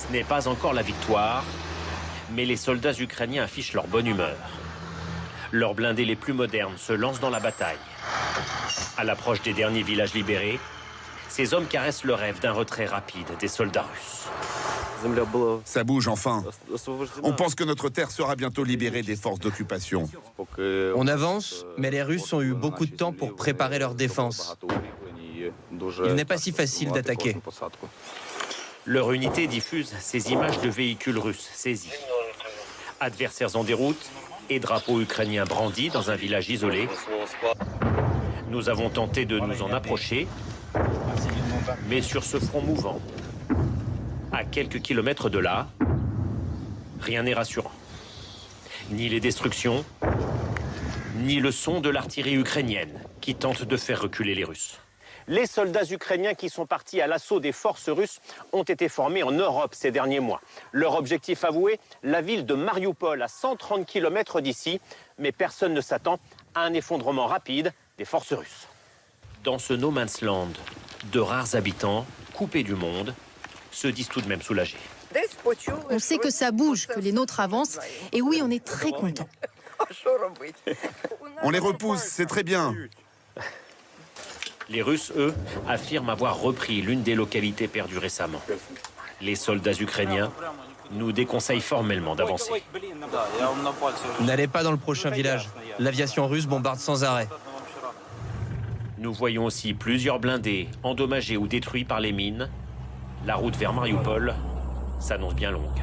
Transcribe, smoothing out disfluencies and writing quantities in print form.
Ce n'est pas encore la victoire, mais les soldats ukrainiens affichent leur bonne humeur. Leurs blindés les plus modernes se lancent dans la bataille. À l'approche des derniers villages libérés, ces hommes caressent le rêve d'un retrait rapide des soldats russes. Ça bouge enfin. On pense que notre terre sera bientôt libérée des forces d'occupation. On avance, mais les Russes ont eu beaucoup de temps pour préparer leur défense. Il n'est pas si facile d'attaquer. Leur unité diffuse ces images de véhicules russes saisis. Adversaires en déroute et drapeaux ukrainiens brandis dans un village isolé. Nous avons tenté de nous en approcher, mais sur ce front mouvant, à quelques kilomètres de là, rien n'est rassurant. Ni les destructions, ni le son de l'artillerie ukrainienne qui tente de faire reculer les Russes. Les soldats ukrainiens qui sont partis à l'assaut des forces russes ont été formés en Europe ces derniers mois. Leur objectif avoué, la ville de Mariupol, à 130 km d'ici. Mais personne ne s'attend à un effondrement rapide des forces russes. Dans ce no man's land, de rares habitants, coupés du monde, se disent tout de même soulagés. On sait que ça bouge, que les nôtres avancent. Et oui, on est très contents. On les repousse, c'est très bien. Les Russes, eux, affirment avoir repris l'une des localités perdues récemment. Les soldats ukrainiens nous déconseillent formellement d'avancer. N'allez pas dans le prochain village. L'aviation russe bombarde sans arrêt. Nous voyons aussi plusieurs blindés endommagés ou détruits par les mines. La route vers Mariupol s'annonce bien longue.